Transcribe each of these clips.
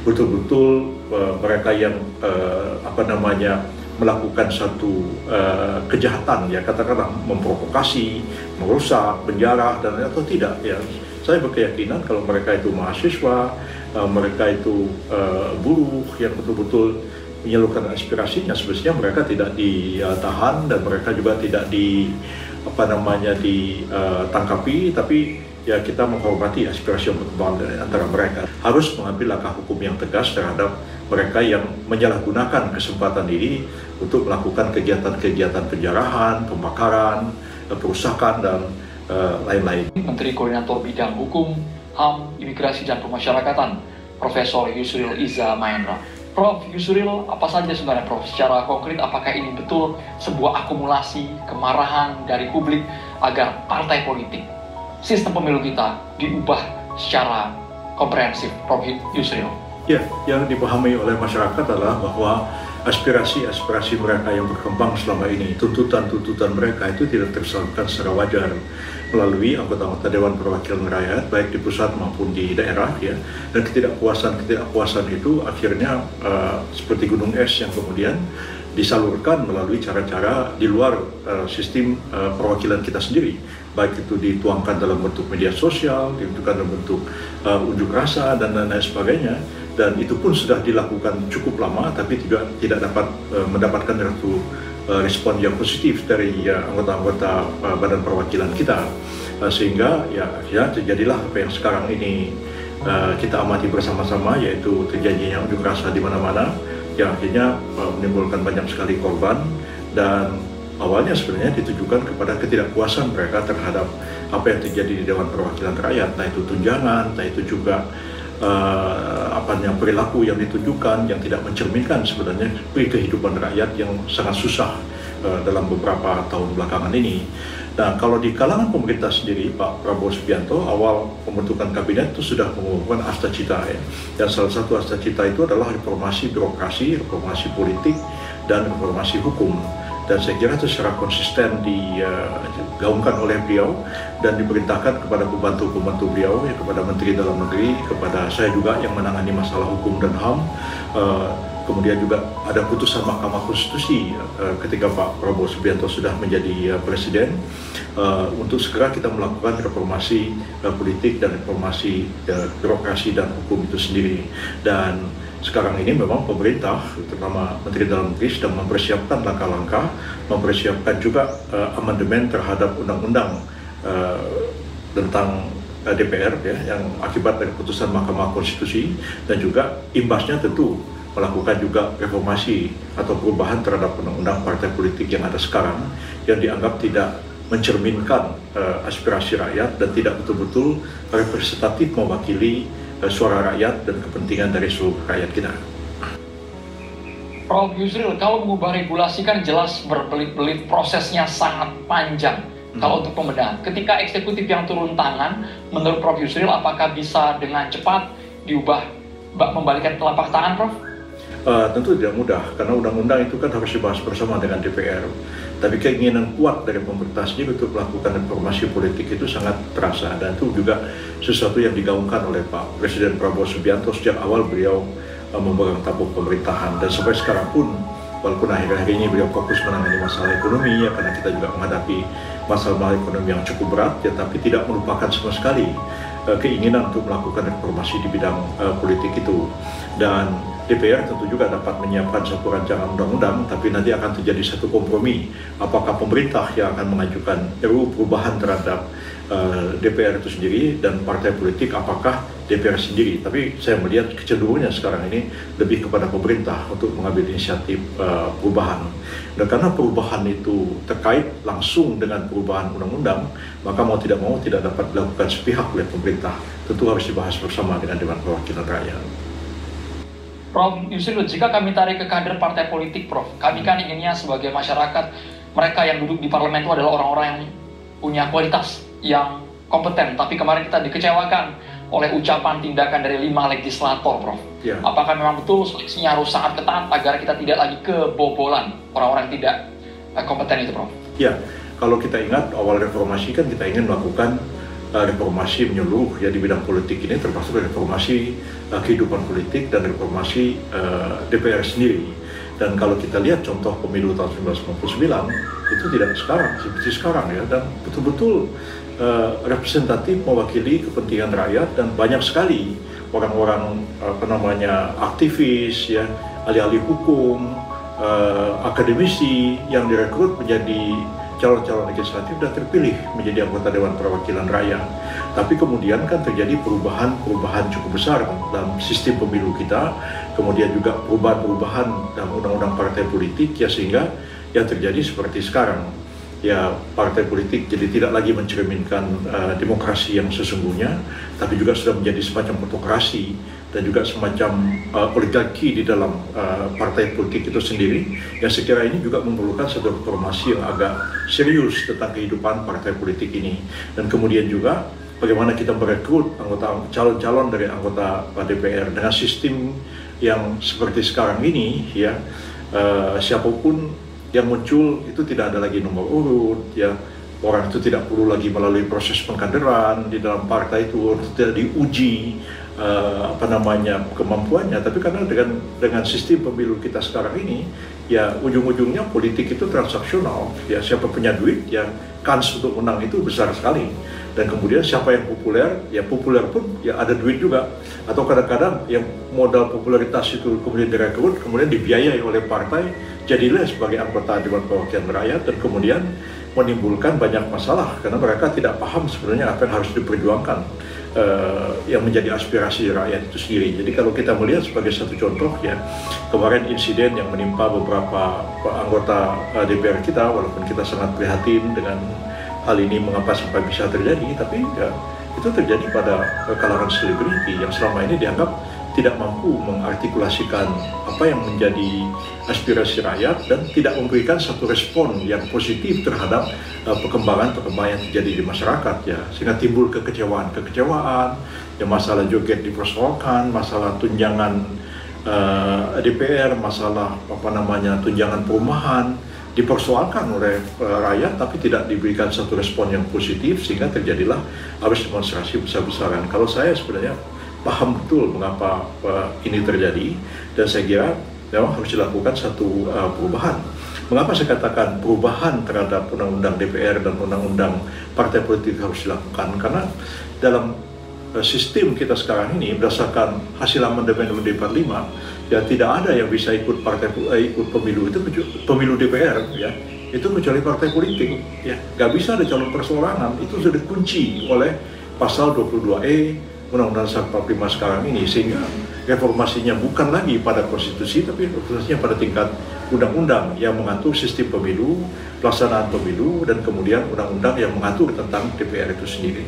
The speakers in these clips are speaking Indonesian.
betul-betul mereka yang melakukan satu kejahatan, ya katakanlah memprovokasi, merusak, penjara dan atau tidak, ya saya berkeyakinan kalau mereka itu mahasiswa, mereka itu buruh yang betul-betul menyalurkan aspirasinya, sebetulnya mereka tidak ditahan dan mereka juga tidak ditangkapi, tapi ya kita menghormati aspirasi yang berkembang antara mereka. Harus mengambil langkah hukum yang tegas terhadap mereka yang menyalahgunakan kesempatan ini untuk melakukan kegiatan-kegiatan penjarahan, pembakaran, perusakan dan lain-lain. Menteri Koordinator Bidang Hukum, HAM, Imigrasi dan Pemasyarakatan, Profesor Yusril Iza Mahendra. Prof. Yusril, apa saja sebenarnya Prof? Secara konkret, apakah ini betul sebuah akumulasi kemarahan dari publik agar partai politik, sistem pemilu kita diubah secara komprehensif, Prof. Yusril? Ya, yang dipahami oleh masyarakat adalah bahwa aspirasi-aspirasi mereka yang berkembang selama ini, tuntutan-tuntutan mereka itu tidak tersalurkan secara wajar melalui anggota-anggota Dewan Perwakilan Rakyat, baik di pusat maupun di daerah, ya. Dan ketidakpuasan itu akhirnya seperti gunung es yang kemudian disalurkan melalui cara-cara di luar sistem perwakilan kita sendiri, baik itu dituangkan dalam bentuk media sosial, dituangkan dalam bentuk unjuk rasa dan lain-lain sebagainya. Dan itu pun sudah dilakukan cukup lama, tapi tidak dapat mendapatkan satu respon yang positif dari anggota-anggota badan perwakilan kita, sehingga ya terjadilah apa yang sekarang ini kita amati bersama-sama, yaitu terjadinya unjuk rasa di mana-mana yang akhirnya menimbulkan banyak sekali korban, dan awalnya sebenarnya ditujukan kepada ketidakpuasan mereka terhadap apa yang terjadi di Dewan Perwakilan Rakyat, nah itu tunjangan, nah itu juga perilaku yang ditunjukkan yang tidak mencerminkan sebenarnya kehidupan rakyat yang sangat susah dalam beberapa tahun belakangan ini. Nah, kalau di kalangan pemerintah sendiri, Pak Prabowo Subianto awal pembentukan kabinet itu sudah mengumumkan asta cita, ya. Dan salah satu asta cita itu adalah reformasi birokrasi, reformasi politik, dan reformasi hukum. Dan saya kira itu secara konsisten digaungkan oleh beliau dan diperintahkan kepada pembantu-pembantu beliau, ya, kepada Menteri Dalam Negeri, kepada saya juga yang menangani masalah hukum dan HAM. Kemudian juga ada putusan Mahkamah Konstitusi ketika Pak Prabowo Subianto sudah menjadi presiden, untuk segera kita melakukan reformasi politik dan reformasi birokrasi dan hukum itu sendiri. Dan sekarang ini memang pemerintah, terutama Menteri Dalam Negeri, sedang mempersiapkan langkah-langkah, mempersiapkan juga amandemen terhadap undang-undang tentang DPR, ya, yang akibat dari putusan Mahkamah Konstitusi, dan juga imbasnya tentu melakukan juga reformasi atau perubahan terhadap undang-undang partai politik yang ada sekarang, yang dianggap tidak mencerminkan aspirasi rakyat dan tidak betul-betul representatif mewakili suara rakyat dan kepentingan dari seluruh rakyat kita. Prof. Yusril, kalau mengubah regulasi kan jelas berbelit-belit, prosesnya sangat panjang. Kalau untuk pembenahan, ketika eksekutif yang turun tangan, menurut Prof. Yusril, apakah bisa dengan cepat diubah, membalikan telapak tangan, Prof? Tentu tidak mudah, karena undang-undang itu kan harus dibahas bersama dengan DPR. Tapi keinginan kuat dari pemerintah sendiri untuk melakukan reformasi politik itu sangat terasa, dan itu juga sesuatu yang digaungkan oleh Pak Presiden Prabowo Subianto sejak awal beliau memegang tampuk pemerintahan. Dan sampai sekarang pun, walaupun akhir-akhir ini beliau fokus menangani masalah ekonomi, ya, karena kita juga menghadapi masalah ekonomi yang cukup berat, ya, tapi tidak melupakan sama sekali keinginan untuk melakukan reformasi di bidang politik itu. Dan DPR tentu juga dapat menyiapkan satu rancangan undang-undang, tapi nanti akan terjadi satu kompromi. Apakah pemerintah yang akan mengajukan RUU perubahan terhadap DPR itu sendiri, dan partai politik apakah DPR sendiri. Tapi saya melihat kecenderungannya sekarang ini lebih kepada pemerintah untuk mengambil inisiatif perubahan. Dan karena perubahan itu terkait langsung dengan perubahan undang-undang, maka mau tidak dapat dilakukan sepihak oleh pemerintah. Tentu harus dibahas bersama dengan Dewan Perwakilan Rakyat. Prof. Yusril, jika kami tarik ke kader partai politik, Prof, kami kan inginnya sebagai masyarakat, mereka yang duduk di parlemen itu adalah orang-orang yang punya kualitas, yang kompeten. Tapi kemarin kita dikecewakan oleh ucapan tindakan dari 5 legislator, Prof. Ya. Apakah memang betul seleksinya harus sangat ketat agar kita tidak lagi kebobolan orang-orang yang tidak kompeten itu, Prof? Ya, kalau kita ingat awal reformasi kan kita ingin melakukan reformasi menyeluruh ya di bidang politik ini, termasuk reformasi kehidupan politik dan reformasi DPR sendiri. Dan kalau kita lihat contoh pemilu tahun 1999 itu tidak sekarang seperti sekarang ya, dan betul-betul representatif mewakili kepentingan rakyat, dan banyak sekali orang-orang aktivis ya, ahli-ahli hukum, akademisi yang direkrut menjadi calon-calon legislatif dan terpilih menjadi anggota Dewan Perwakilan Rakyat. Tapi kemudian kan terjadi perubahan cukup besar dalam sistem pemilu kita, kemudian juga perubahan dalam undang-undang partai politik ya, sehingga yang terjadi seperti sekarang. Ya, partai politik jadi tidak lagi mencerminkan demokrasi yang sesungguhnya, tapi juga sudah menjadi semacam autokrasi dan juga semacam oligarki di dalam partai politik itu sendiri. Yang saya kira ini juga memerlukan satu reformasi yang agak serius tentang kehidupan partai politik ini. Dan kemudian juga bagaimana kita merekrut calon-calon dari anggota DPR dengan sistem yang seperti sekarang ini ya, siapapun yang muncul itu tidak ada lagi nomor urut ya, orang itu tidak perlu lagi melalui proses pengkaderan di dalam partai itu tidak diuji kemampuannya. Tapi karena dengan sistem pemilu kita sekarang ini ya, ujung-ujungnya politik itu transaksional ya, siapa punya duit ya, kans untuk menang itu besar sekali. Dan kemudian siapa yang populer, ya populer pun ya ada duit juga. Atau kadang-kadang yang modal popularitas itu kemudian direkrut, kemudian dibiayai oleh partai, jadilah sebagai anggota Dewan Perwakilan Rakyat, dan kemudian menimbulkan banyak masalah karena mereka tidak paham sebenarnya apa yang harus diperjuangkan yang menjadi aspirasi rakyat itu sendiri. Jadi kalau kita melihat sebagai satu contoh ya, kemarin insiden yang menimpa beberapa anggota DPR kita, walaupun kita sangat prihatin dengan hal ini mengapa sampai bisa terjadi, tapi ya itu terjadi pada kalangan selebriti yang selama ini dianggap tidak mampu mengartikulasikan apa yang menjadi aspirasi rakyat dan tidak memberikan satu respon yang positif terhadap perkembangan yang terjadi di masyarakat ya, sehingga timbul kekecewaan ya, masalah joget dipersoalkan, masalah tunjangan DPR, masalah tunjangan perumahan dipersoalkan oleh rakyat, tapi tidak diberikan satu respon yang positif, sehingga terjadilah arus demonstrasi besar-besaran. Kalau saya sebenarnya paham betul mengapa ini terjadi, dan saya kira memang harus dilakukan satu perubahan. Mengapa saya katakan perubahan terhadap undang-undang DPR dan undang-undang partai politik harus dilakukan? Karena dalam sistem kita sekarang ini berdasarkan hasil amandemen UUD 45 ya, tidak ada yang bisa ikut pemilu itu, pemilu DPR ya, itu kecuali partai politik ya, nggak bisa ada calon perseorangan. Itu sudah dikunci oleh pasal 22E Undang-Undang 45 sekarang ini, sehingga reformasinya bukan lagi pada konstitusi, tapi reformasinya pada tingkat undang-undang yang mengatur sistem pemilu, pelaksanaan pemilu, dan kemudian undang-undang yang mengatur tentang DPR itu sendiri.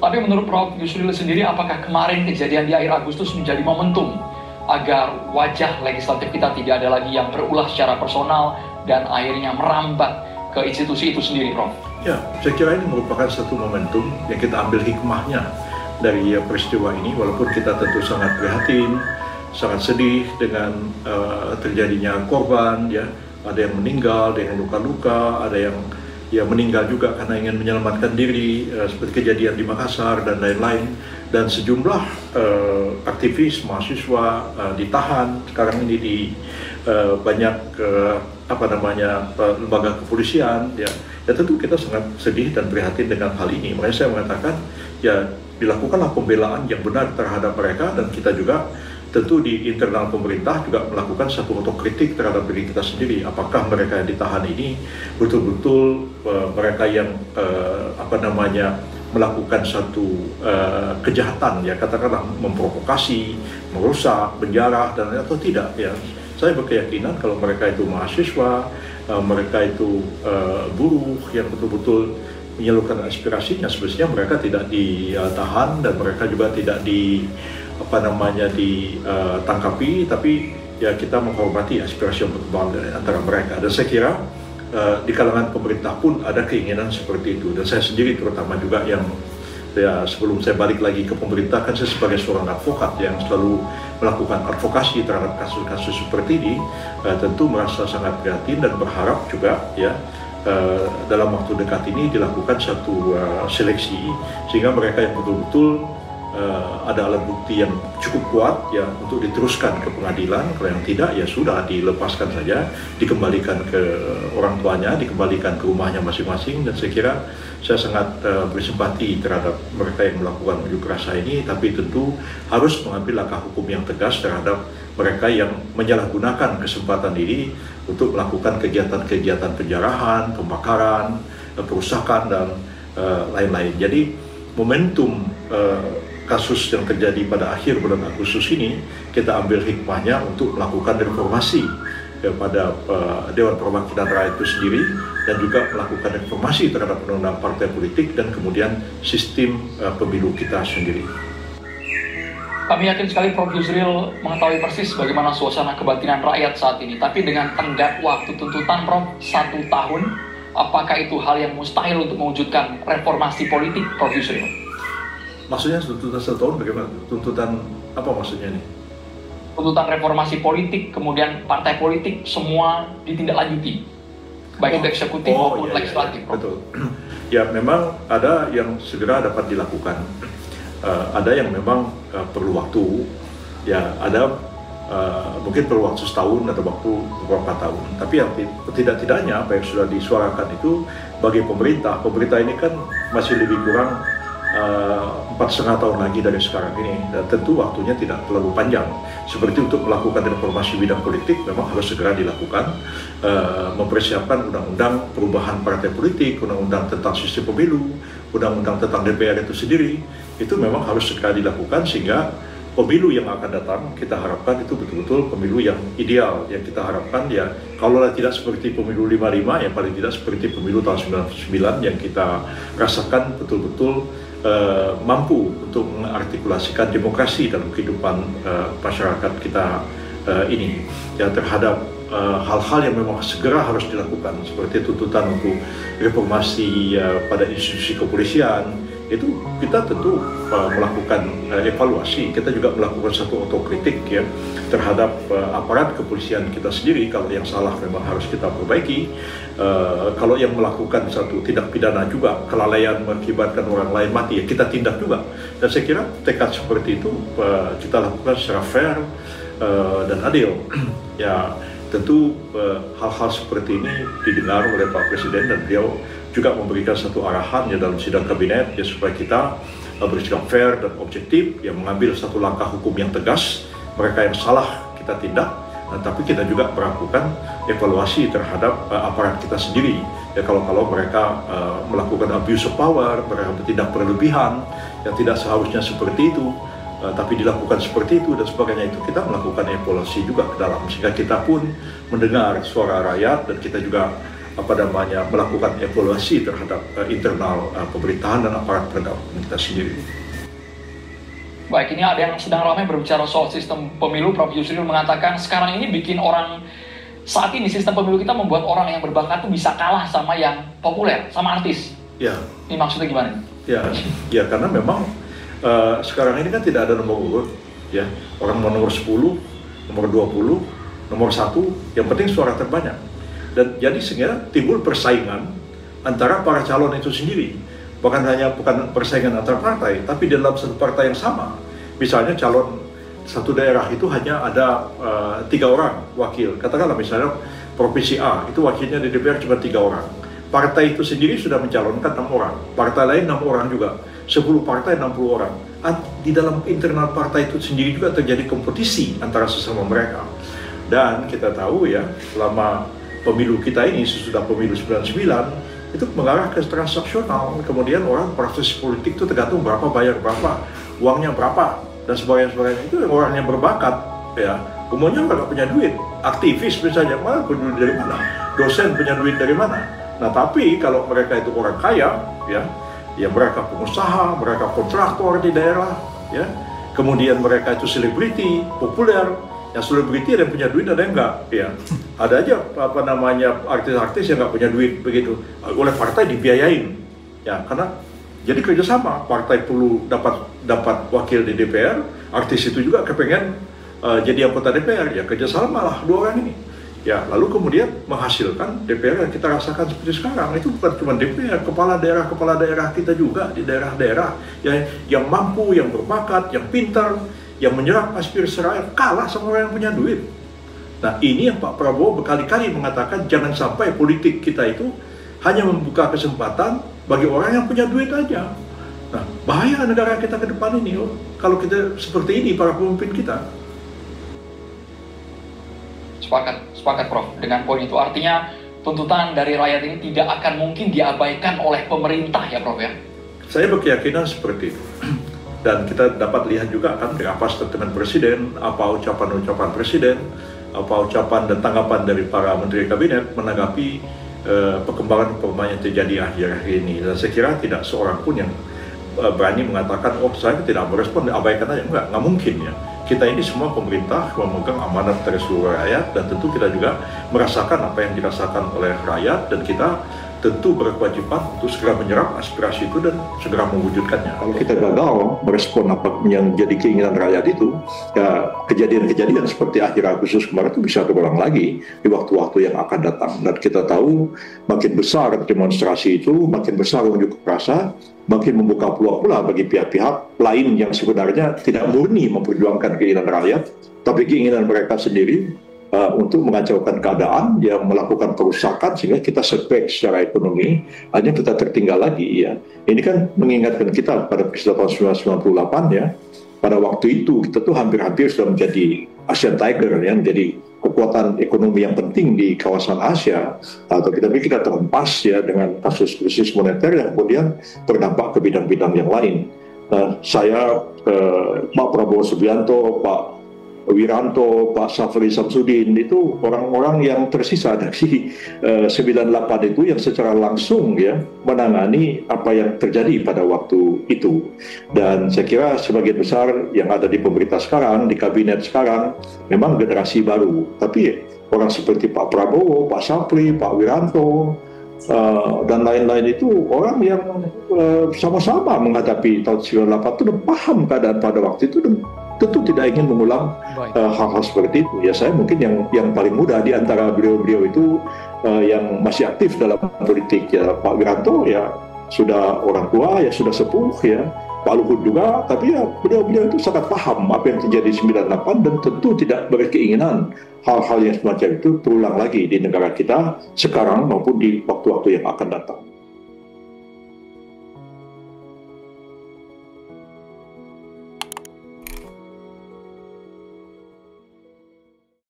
Tapi menurut Prof. Yusril sendiri, apakah kemarin kejadian di akhir Agustus menjadi momentum agar wajah legislatif kita tidak ada lagi yang berulah secara personal dan akhirnya merambat ke institusi itu sendiri, Prof? Ya, saya kira ini merupakan satu momentum yang kita ambil hikmahnya dari peristiwa ini, walaupun kita tentu sangat prihatin, sangat sedih dengan terjadinya korban, ya, ada yang meninggal, ada yang luka-luka, ada yang meninggal juga karena ingin menyelamatkan diri, seperti kejadian di Makassar dan lain-lain. Dan sejumlah aktivis mahasiswa ditahan sekarang ini di banyak lembaga kepolisian. Ya, tentu kita sangat sedih dan prihatin dengan hal ini. Makanya saya mengatakan ya, dilakukanlah pembelaan yang benar terhadap mereka, dan kita juga tentu di internal pemerintah juga melakukan satu otokritik terhadap diri kita sendiri. Apakah mereka yang ditahan ini betul-betul mereka yang melakukan satu kejahatan, ya, katakanlah memprovokasi, merusak, menjarah, dan atau tidak, ya. Saya berkeyakinan kalau mereka itu mahasiswa, mereka itu buruh yang betul-betul menyalurkan aspirasinya, sebenarnya mereka tidak ditahan dan mereka juga tidak ditangkapi, tapi ya kita menghormati aspirasi yang berkembang antara mereka. Dan saya kira di kalangan pemerintah pun ada keinginan seperti itu. Dan saya sendiri terutama juga yang ya, sebelum saya balik lagi ke pemerintah, kan saya sebagai seorang advokat yang selalu melakukan advokasi terhadap kasus-kasus seperti ini, tentu merasa sangat prihatin dan berharap juga ya dalam waktu dekat ini dilakukan satu seleksi sehingga mereka yang betul-betul ada alat bukti yang cukup kuat ya untuk diteruskan ke pengadilan. Kalau yang tidak ya sudah dilepaskan saja, dikembalikan ke orang tuanya, dikembalikan ke rumahnya masing-masing. Dan saya kira saya sangat bersimpati terhadap mereka yang melakukan unjuk rasa ini, tapi tentu harus mengambil langkah hukum yang tegas terhadap mereka yang menyalahgunakan kesempatan ini untuk melakukan kegiatan-kegiatan penjarahan, pembakaran, perusakan dan lain-lain. Jadi momentum kasus yang terjadi pada akhir bulan Agustus ini kita ambil hikmahnya untuk melakukan reformasi kepada Dewan Perwakilan Rakyat itu sendiri dan juga melakukan reformasi terhadap undang-undang partai politik dan kemudian sistem pemilu kita sendiri. Kami yakin sekali Prof. Yusril mengetahui persis bagaimana suasana kebatinan rakyat saat ini. Tapi dengan tenggat waktu tuntutan Prof. 1 tahun, apakah itu hal yang mustahil untuk mewujudkan reformasi politik, Prof. Yusril? Maksudnya tuntutan 1 tahun bagaimana? Tuntutan apa maksudnya nih? Tuntutan reformasi politik, kemudian partai politik semua ditindaklanjuti, baik itu eksekutif maupun legislatif. Betul. Ya memang ada yang segera dapat dilakukan, ada yang memang perlu waktu, ya ada mungkin perlu waktu setahun atau waktu beberapa tahun. Tapi yang tidak-tidaknya apa yang sudah disuarakan itu bagi pemerintah ini kan masih lebih kurang 4,5 tahun lagi dari sekarang ini, dan tentu waktunya tidak terlalu panjang. Seperti untuk melakukan reformasi bidang politik memang harus segera dilakukan, mempersiapkan undang-undang perubahan partai politik, undang-undang tentang sistem pemilu, undang-undang tentang DPR itu sendiri, itu memang harus segera dilakukan sehingga pemilu yang akan datang kita harapkan itu betul-betul pemilu yang ideal. Yang kita harapkan ya kalau tidak seperti pemilu 55 ya paling tidak seperti pemilu tahun 99 yang kita rasakan betul-betul mampu untuk mengartikulasikan demokrasi dalam kehidupan masyarakat kita ini ya, terhadap hal-hal yang memang segera harus dilakukan seperti tuntutan untuk reformasi pada institusi kepolisian. Itu kita tentu melakukan evaluasi, kita juga melakukan satu otokritik ya terhadap aparat kepolisian kita sendiri. Kalau yang salah memang harus kita perbaiki, kalau yang melakukan satu tindak pidana juga kelalaian mengakibatkan orang lain mati ya kita tindak juga. Dan saya kira tekad seperti itu kita lakukan secara fair dan adil. Ya tentu hal-hal seperti ini didengar oleh Pak Presiden dan beliau juga memberikan satu arahan ya dalam sidang kabinet ya supaya kita bersikap fair dan objektif, yang mengambil satu langkah hukum yang tegas. Mereka yang salah kita tindak, tapi kita juga melakukan evaluasi terhadap aparat kita sendiri. Ya kalau mereka melakukan abuse of power, mereka bertindak berlebihan yang tidak seharusnya seperti itu, tapi dilakukan seperti itu dan sebagainya, itu kita melakukan evaluasi juga ke dalam sehingga kita pun mendengar suara rakyat dan kita juga melakukan evaluasi terhadap internal pemerintahan dan aparat penegak hukum kita sendiri. Baik, ini ada yang sedang ramai berbicara soal sistem pemilu. Prof. Yusril mengatakan sekarang ini bikin orang, saat ini sistem pemilu kita membuat orang yang berbakat itu bisa kalah sama yang populer, sama artis. Ya. Ini maksudnya gimana? Ya karena memang sekarang ini kan tidak ada nomor urut, ya orang nomor 10, nomor 20, nomor 1, yang penting suara terbanyak. Dan jadi sehingga timbul persaingan antara para calon itu sendiri. Bukan persaingan antar partai, tapi dalam satu partai yang sama. Misalnya calon satu daerah itu hanya ada 3 orang wakil. Katakanlah misalnya provinsi A, itu wakilnya di DPR cuma 3 orang. Partai itu sendiri sudah mencalonkan 6 orang. Partai lain 6 orang juga. 10 partai 60 orang. Di dalam internal partai itu sendiri juga terjadi kompetisi antara sesama mereka. Dan kita tahu ya, selama pemilu kita ini sesudah pemilu 99 itu mengarah ke transaksional, kemudian orang proses politik itu tergantung berapa bayar berapa, uangnya berapa dan sebagainya. Itu orang yang berbakat ya umumnya nggak punya duit, aktivis misalnya punya duit dari mana, dosen punya duit dari mana. Nah tapi kalau mereka itu orang kaya ya mereka pengusaha, mereka kontraktor di daerah ya, kemudian mereka itu selebriti populer. Yang selebriti ada yang punya duit, ada yang enggak, ya. Ada aja artis-artis yang nggak punya duit begitu, oleh partai dibiayain, ya. Karena jadi kerjasama, partai perlu dapat wakil di DPR, artis itu juga kepengen jadi anggota DPR, ya kerjasama lah 2 orang ini. Ya, lalu kemudian menghasilkan DPR yang kita rasakan seperti sekarang. Itu bukan cuma DPR, kepala daerah kita juga di daerah-daerah yang mampu, yang berbakat, yang pintar, yang menyerap aspirasi rakyat, kalah sama orang yang punya duit. Nah, ini yang Pak Prabowo berkali-kali mengatakan jangan sampai politik kita itu hanya membuka kesempatan bagi orang yang punya duit aja. Nah, bahaya negara kita ke depan ini kalau kita seperti ini para pemimpin kita. Sepakat Prof. Dengan poin itu artinya tuntutan dari rakyat ini tidak akan mungkin diabaikan oleh pemerintah ya Prof ya? Saya berkeyakinan seperti itu. Dan kita dapat lihat juga kan apa statement Presiden, apa ucapan-ucapan Presiden, apa ucapan dan tanggapan dari para menteri kabinet menanggapi perkembangan yang terjadi akhir-akhir ini. Dan saya kira tidak seorang pun yang berani mengatakan, oh saya tidak merespon, abaikan aja. Nggak mungkin ya. Kita ini semua pemerintah memegang amanat dari seluruh rakyat, dan tentu kita juga merasakan apa yang dirasakan oleh rakyat, dan kita tentu berkewajiban untuk segera menyerap aspirasi itu dan segera mewujudkannya. Kalau kita gagal merespon apa yang jadi keinginan rakyat itu, ya kejadian-kejadian seperti akhir Agustus kemarin itu bisa terulang lagi di waktu-waktu yang akan datang. Dan kita tahu makin besar demonstrasi itu, makin besar unjuk rasa, makin membuka peluang pula bagi pihak-pihak lain yang sebenarnya tidak murni memperjuangkan keinginan rakyat, tapi keinginan mereka sendiri untuk mengacaukan keadaan, yang melakukan perusakan sehingga kita setback secara ekonomi, hanya kita tertinggal lagi ya. Ini kan mengingatkan kita pada peristiwa tahun 1998 ya. Pada waktu itu kita tuh hampir-hampir sudah menjadi Asian Tiger ya, menjadi kekuatan ekonomi yang penting di kawasan Asia, tapi kita terhempas ya dengan kasus krisis moneter yang kemudian berdampak ke bidang-bidang yang lain. Saya, Pak Prabowo Subianto, Pak Wiranto, Pak Safri Samsudin itu orang-orang yang tersisa dari 98 itu yang secara langsung ya menangani apa yang terjadi pada waktu itu. Dan saya kira sebagian besar yang ada di pemerintah sekarang, di kabinet sekarang memang generasi baru. Tapi orang seperti Pak Prabowo, Pak Safri, Pak Wiranto, dan lain-lain itu orang yang sama-sama menghadapi tahun 98 itu dan paham keadaan pada waktu itu dan tentu tidak ingin mengulang hal-hal seperti itu. Ya saya mungkin yang paling muda di antara beliau-beliau itu yang masih aktif dalam politik ya. Pak Wiranto ya sudah orang tua ya, sudah sepuh ya. Pak Luhut juga, tapi ya beliau-beliau itu sangat paham apa yang terjadi 98 dan tentu tidak berkeinginan hal-hal yang semacam itu terulang lagi di negara kita sekarang maupun di waktu-waktu yang akan datang.